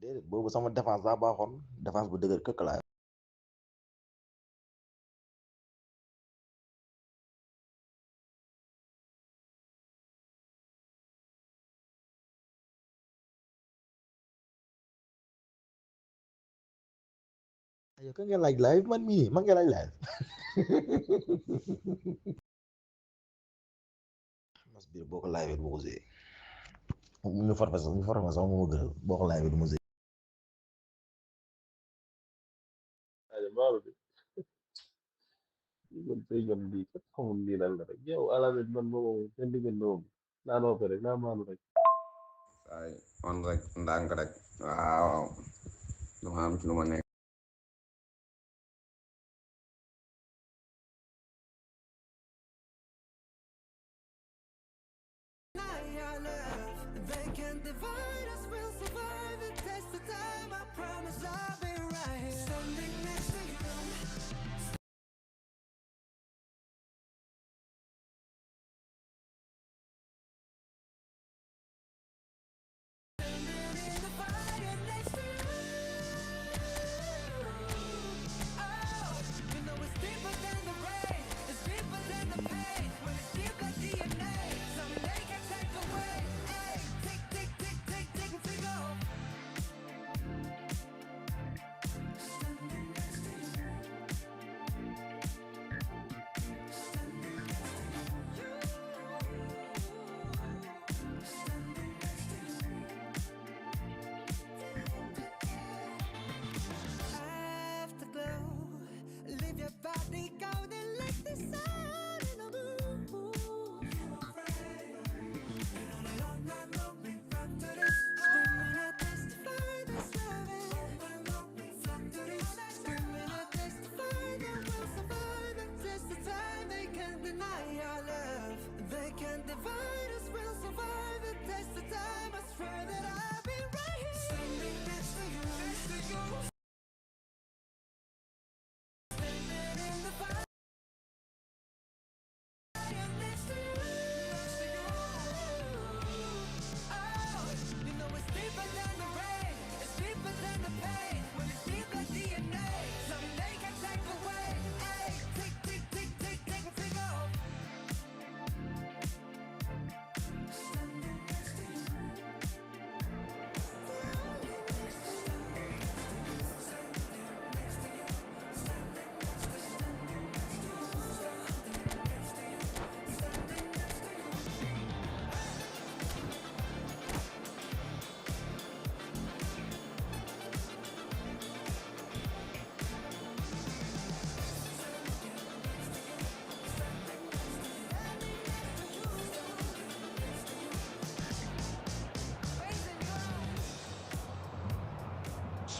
déedéet boobu sama défense daa baaxoon défense bu dëgër këkk laa. yow ka ngeen laaj live man mii man ngeen laaj live. mas biir boo ko live du ma ko see. ñu forfait sama moo gënal boo ko live du ma see. Aja baru deh. Ikut pegang di ketemu di dalam rek. Yow alamin man moom seen diggante moom naa noppi rek naa maanu rek. ay on rek ndànk rek waaw dama am ci lu ma nekk.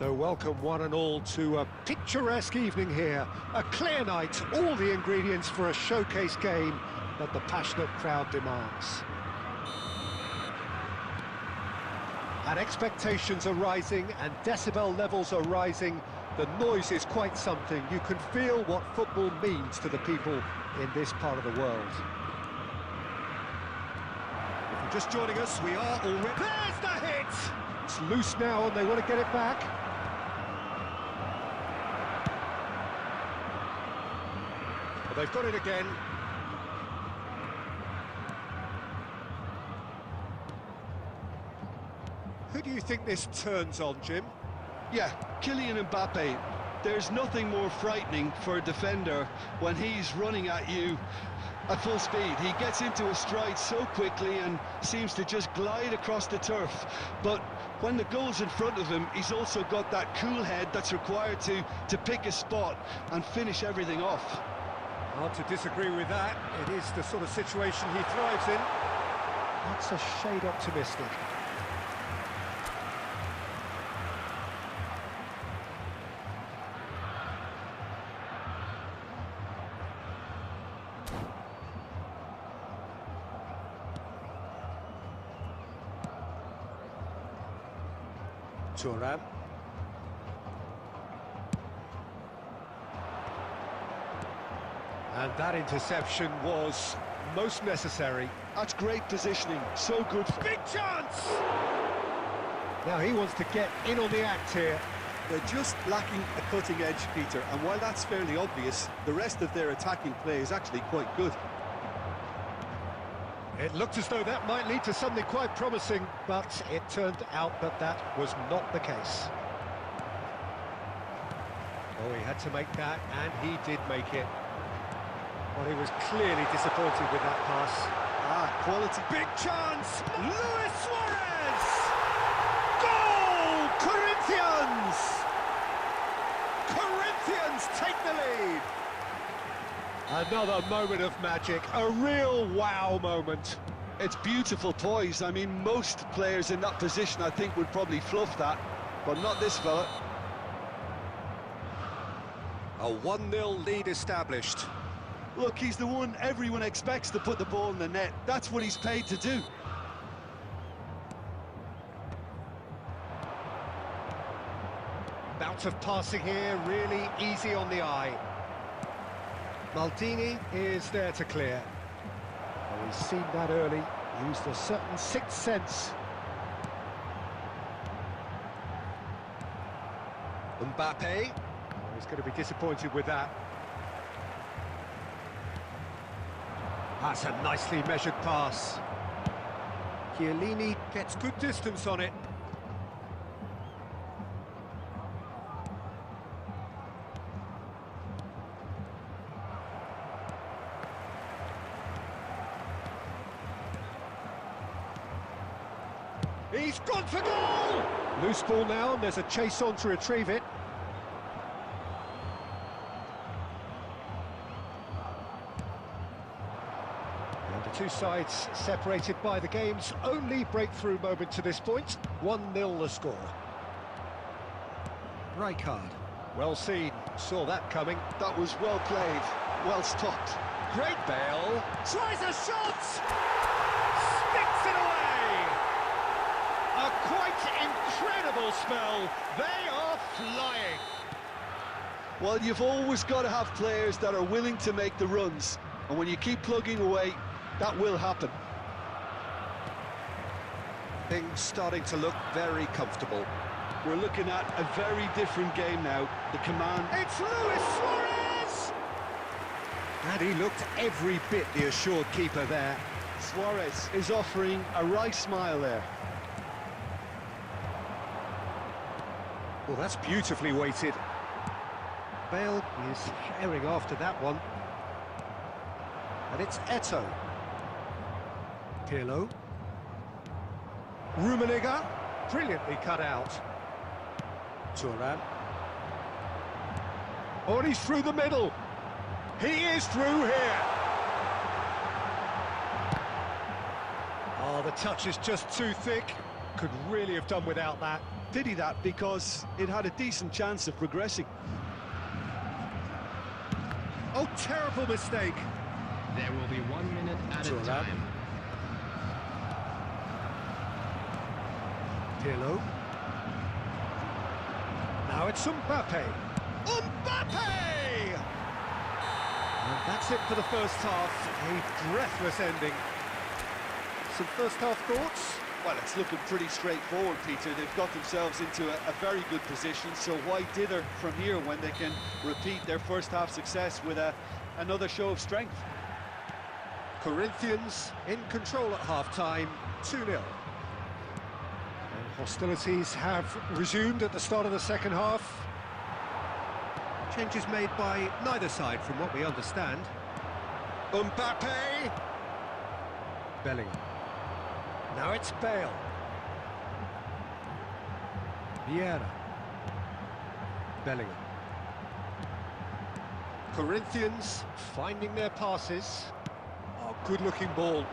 So welcome one and all to a picturesque evening here. A clear night, all the ingredients for a showcase game that the passionate crowd demands. And expectations are rising and decibel levels are rising. The noise is quite something. You can feel what football means to the people in this part of the world. If you're just joining us, we are already... There's the hit! It's loose now and they want to get it back. Well, they've got it again. Who do you think this turns on, Jim? Yeah, Kylian Mbappe. There's nothing more frightening for a defender when he's running at you at full speed. He gets into a stride so quickly and seems to just glide across the turf. But when the goal's in front of him, he's also got that cool head that's required to pick a spot and finish everything off. Hard to disagree with that. It is the sort of situation he thrives in. That's a shade optimistic. Turan. And that interception was most necessary. That's great positioning, so good. Big chance! Now he wants to get in on the act here. They're just lacking a cutting edge, Peter, and while that's fairly obvious, the rest of their attacking play is actually quite good. It looked as though that might lead to something quite promising, but it turned out that that was not the case. Oh, he had to make that, and he did make it. Well, he was clearly disappointed with that pass. Ah, quality. Big chance! Luis Suarez! Goal! Corinthians! Corinthians take the lead! Another moment of magic, a real wow moment. It's beautiful poise. I mean, most players in that position, I think, would probably fluff that, but not this fella. A 1-0 lead established. Look, he's the one everyone expects to put the ball in the net. That's what he's paid to do. Bout of passing here, really easy on the eye. Maldini is there to clear. Oh, he's seen that early, used a certain sixth sense. Mbappe, oh, he's going to be disappointed with that. That's a nicely measured pass. Chiellini gets good distance on it. He's gone for goal! Loose ball now, and there's a chase on to retrieve it. And the two sides separated by the game's only breakthrough moment to this point. 1-0 the score. Rijkaard, well seen, saw that coming. That was well played, well stopped. Great Bale, tries a shot! Sticks it away! A quite incredible spell. They are flying. Well, you've always got to have players that are willing to make the runs, and when you keep plugging away, that will happen. Things starting to look very comfortable. We're looking at a very different game now. The command... It's Luis Suarez! And he looked every bit the assured keeper there. Suarez is offering a right smile there. Well, that's beautifully weighted. Bale is herring after that one. And it's Eto'o. Pirlo. Rummenigge, brilliantly cut out. Thuram. Oh, and he's through the middle. He is through here. Oh, the touch is just too thick. Could really have done without that. Pity that, because it had a decent chance of progressing. Oh, terrible mistake. There will be 1 minute added time. Pirlo. Now it's Mbappe. Mbappe! And that's it for the first half. A breathless ending. Some first half thoughts? Well, it's looking pretty straightforward, Peter. They've got themselves into a very good position, so why dither from here when they can repeat their first half success with another show of strength? Corinthians in control at half-time, 2-0. And hostilities have resumed at the start of the second half. Changes made by neither side from what we understand. Mbappe! Bellingham. Now it's Bale. Vieira. Bellingham. Corinthians finding their passes. Oh, good-looking ball.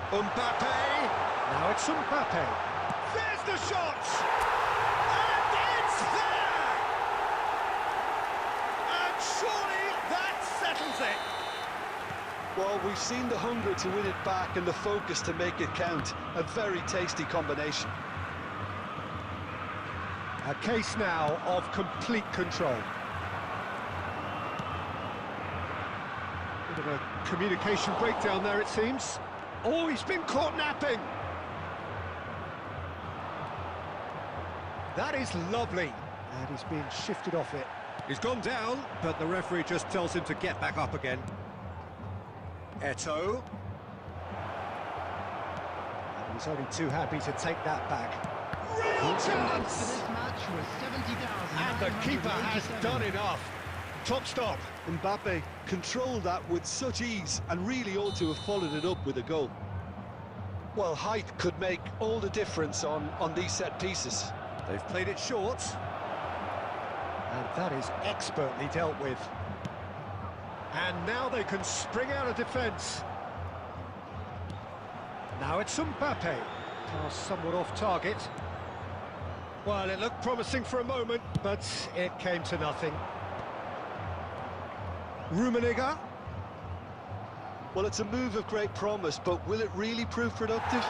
Mbappe. Now it's Mbappe. There's the shot! And it's there! And surely that settles it. Well, we've seen the hunger to win it back and the focus to make it count. A very tasty combination. A case now of complete control. Bit of a communication breakdown there, it seems. Oh, he's been caught napping. That is lovely. And he's being shifted off it. He's gone down, but the referee just tells him to get back up again. Eto'o. And he's only too happy to take that back. Real chance! And the keeper has done enough. Top stop. Mbappe controlled that with such ease and really ought to have followed it up with a goal. Well, height could make all the difference on these set pieces. They've played it short. And that is expertly dealt with. And now they can spring out of defence. Now it's Mbappe. Pass somewhat off target. Well, it looked promising for a moment, but it came to nothing. Rummenigge. Well, it's a move of great promise, but will it really prove productive?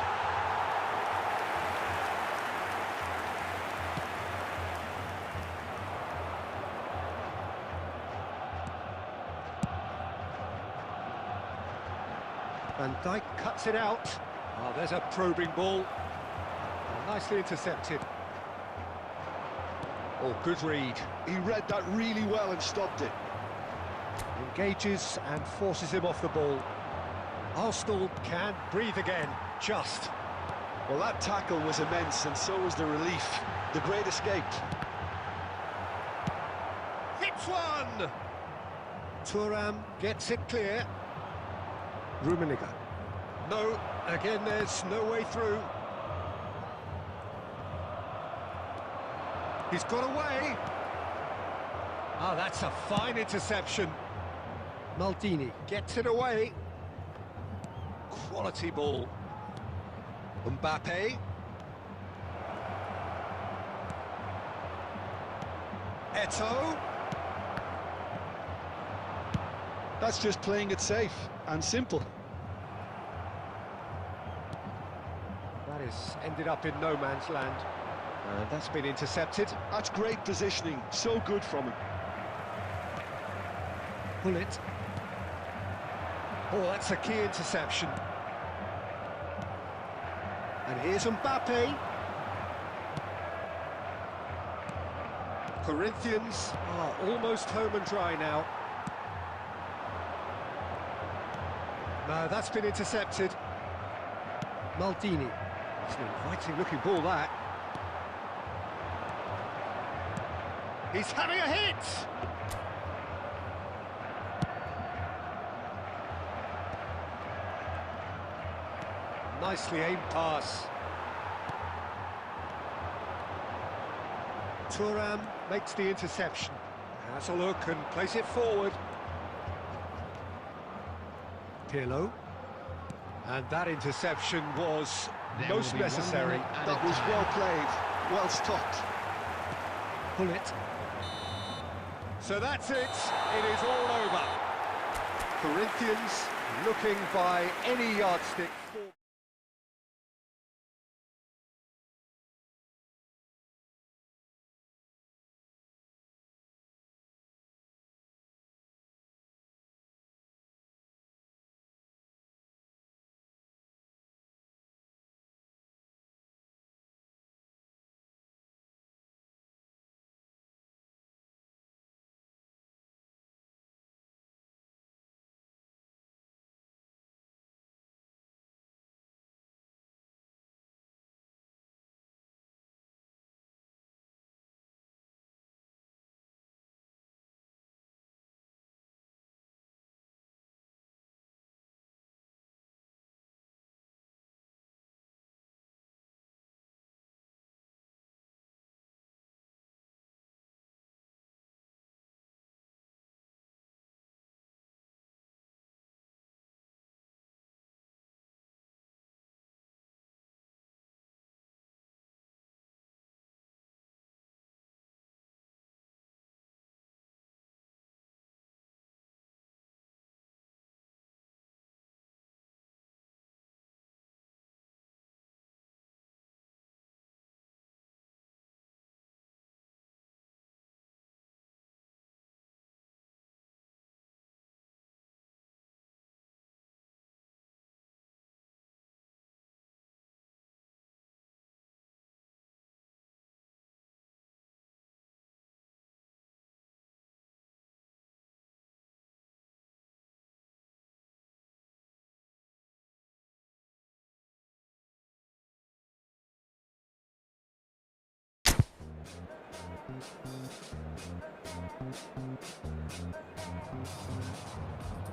Van Dijk cuts it out. Oh, there's a probing ball. Oh, nicely intercepted. Oh, good read. He read that really well and stopped it. Engages and forces him off the ball. Arsenal can breathe again, just. Well, that tackle was immense, and so was the relief. The great escape. Hits one! Thuram gets it clear. Rummenigge. No, again there's no way through. He's got away. Oh, that's a fine interception. Maldini gets it away. Quality ball. Mbappe. Eto'o. That's just playing it safe and simple. That has ended up in no man's land. And that's been intercepted. That's great positioning, so good from him. Pull it. Oh, that's a key interception. And here's Mbappe. Corinthians are almost home and dry now. No, that's been intercepted. Maldini. It's an inviting looking ball, that. He's having a hit! Nicely aimed pass. Thuram makes the interception. Has a look and plays it forward. Pirlo. And that interception was most necessary. That was well played, well stopped. Pull it. So that's it. It is all over. Corinthians looking by any yardstick for...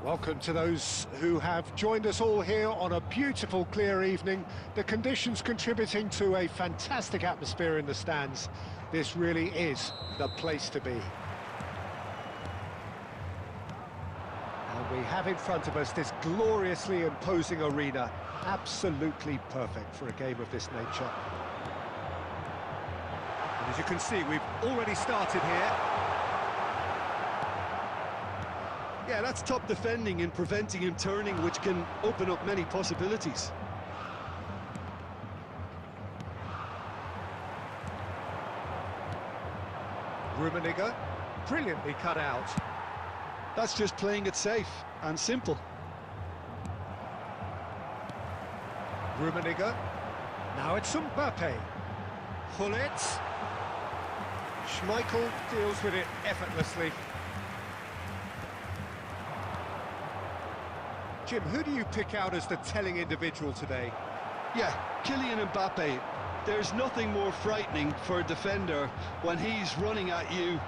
Welcome to those who have joined us all here on a beautiful, clear evening. The conditions contributing to a fantastic atmosphere in the stands. This really is the place to be. And we have in front of us this gloriously imposing arena. Absolutely perfect for a game of this nature. And as you can see, we've already started here. Yeah, that's top defending and preventing him turning, which can open up many possibilities. Rummenigge, brilliantly cut out. That's just playing it safe and simple. Rummenigge, now it's Mbappe. Gullit. Schmeichel deals with it effortlessly. Jim, who do you pick out as the telling individual today? Yeah, Kylian Mbappe. There's nothing more frightening for a defender when he's running at you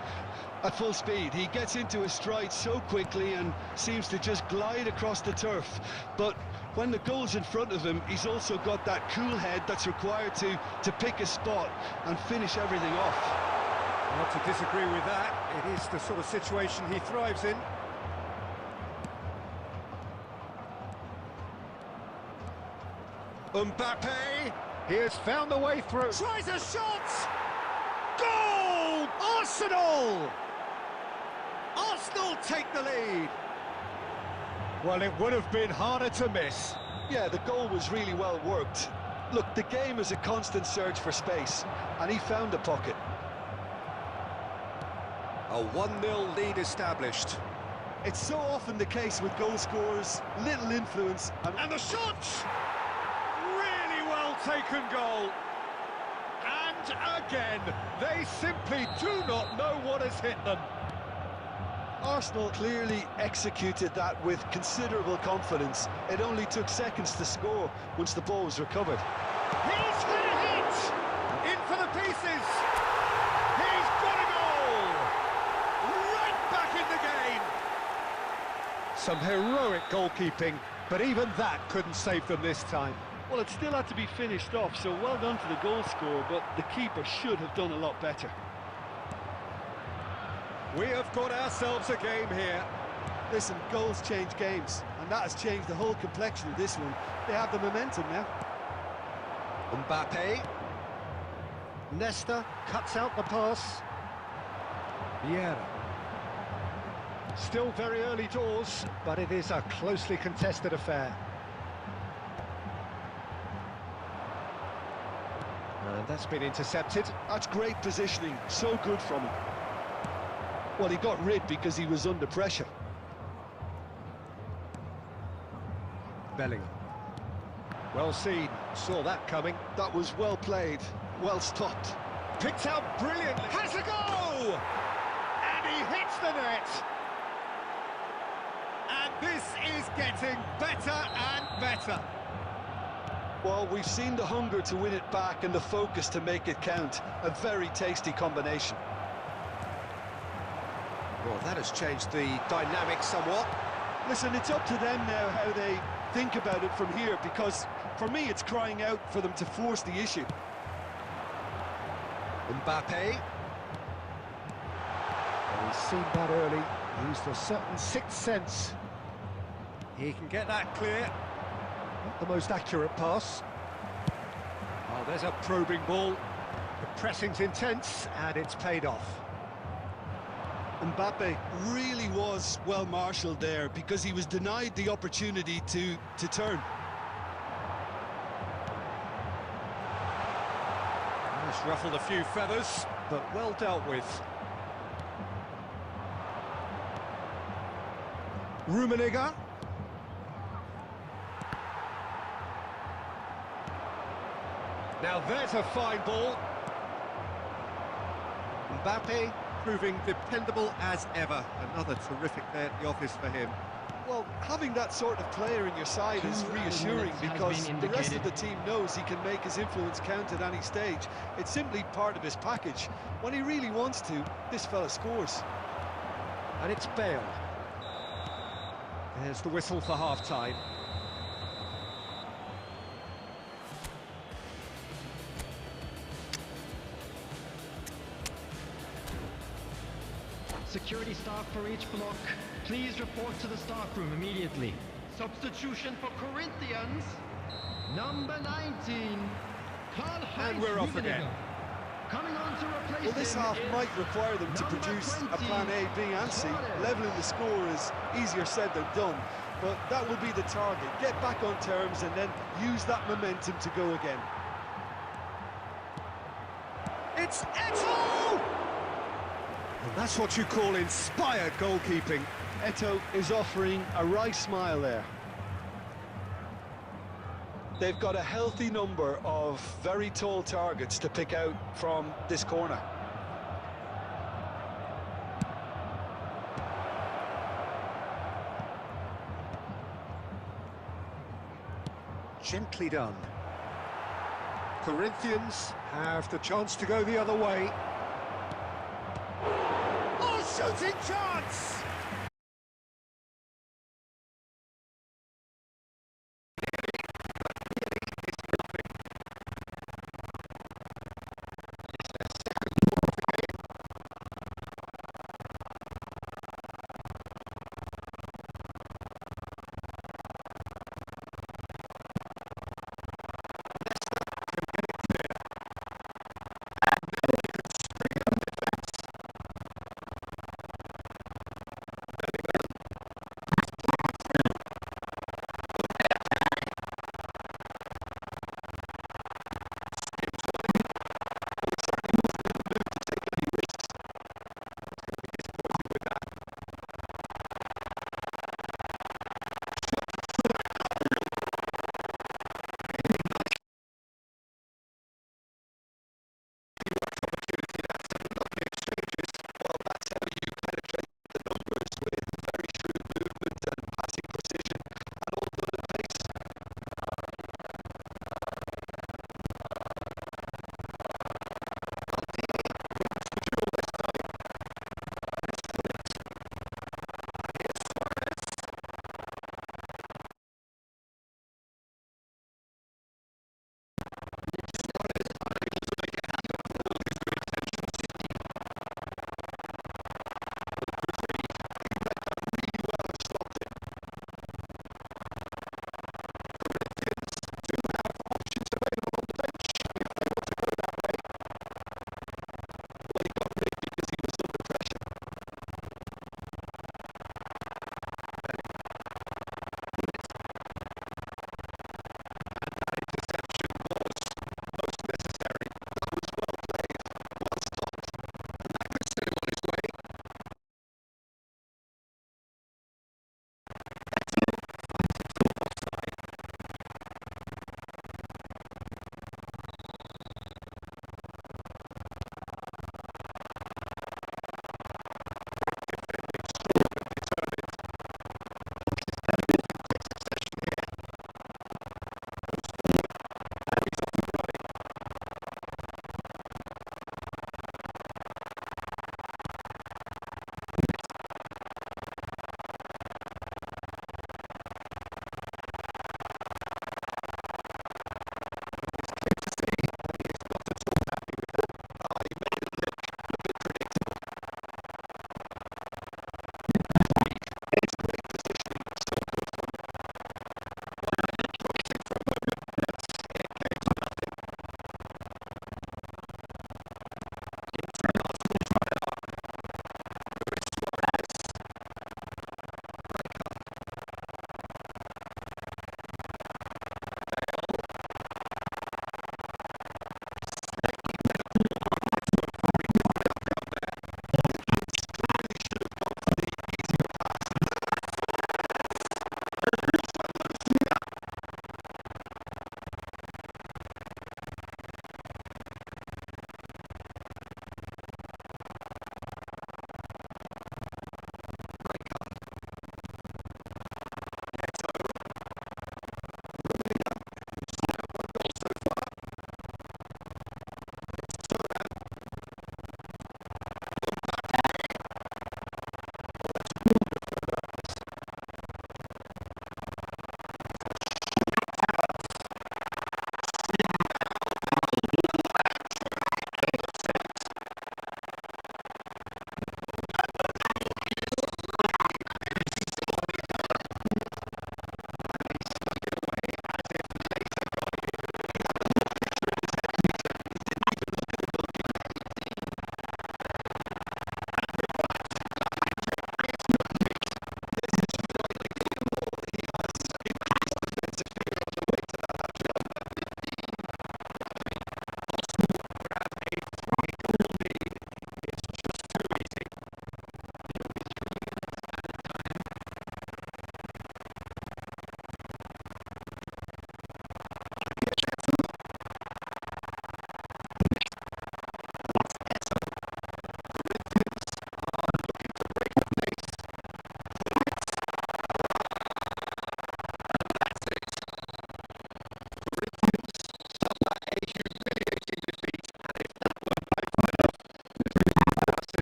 at full speed. He gets into his stride so quickly and seems to just glide across the turf. But when the goal's in front of him, he's also got that cool head that's required to pick a spot and finish everything off. Not to disagree with that. It is the sort of situation he thrives in. Mbappe, he has found the way through. Tries a shot! Goal! Arsenal! Arsenal take the lead. Well, it would have been harder to miss. Yeah, the goal was really well worked. Look, the game is a constant search for space, and he found the pocket. A 1-0 lead established. It's so often the case with goal scorers, little influence, And the shot! Really well taken goal. And again, they simply do not know what has hit them. Arsenal clearly executed that with considerable confidence. It only took seconds to score once the ball was recovered. He's hit a hit! In for the pieces! He's got a goal! Right back in the game! Some heroic goalkeeping, but even that couldn't save them this time. Well, it still had to be finished off, so well done to the goal scorer, but the keeper should have done a lot better. We have got ourselves a game here. Listen, goals change games, and that has changed the whole complexion of this one. They have the momentum now. Mbappe. Nesta cuts out the pass. Vieira. Still very early doors, but it is a closely contested affair. And that's been intercepted. That's great positioning, so good from him. Well, he got rid because he was under pressure. Bellingham. Well seen, saw that coming. That was well played, well stopped. Picked out brilliantly. Has a go! And he hits the net. And this is getting better and better. Well, we've seen the hunger to win it back and the focus to make it count. A very tasty combination. Well, that has changed the dynamic somewhat. Listen, it's up to them now how they think about it from here, because for me it's crying out for them to force the issue. Mbappe. Well, he's seen that early, used a certain sixth sense. He can get that clear. Not the most accurate pass. Oh, there's a probing ball. The pressing's intense, and it's paid off. Mbappe really was well marshalled there because he was denied the opportunity to turn. Just ruffled a few feathers, but well dealt with. Rummenigge. Now there's a fine ball. Mbappe proving dependable as ever. Another terrific day at the office for him. Well, having that sort of player in your side is reassuring because the rest of the team knows he can make his influence count at any stage. It's simply part of his package. When he really wants to, this fella scores. And it's Bale. There's the whistle for half-time. Security staff for each block, please report to the staff room immediately. Substitution for Corinthians, number 19, And we're off again. Coming on to replace Well, this half might require them to produce a plan A, B and C. Levelling the score is easier said than done, but that will be the target. Get back on terms and then use that momentum to go again. It's Eto'o! And that's what you call inspired goalkeeping. Eto'o is offering a wry smile there. They've got a healthy number of very tall targets to pick out from this corner. Gently done. Corinthians have the chance to go the other way. Oh, shooting chance!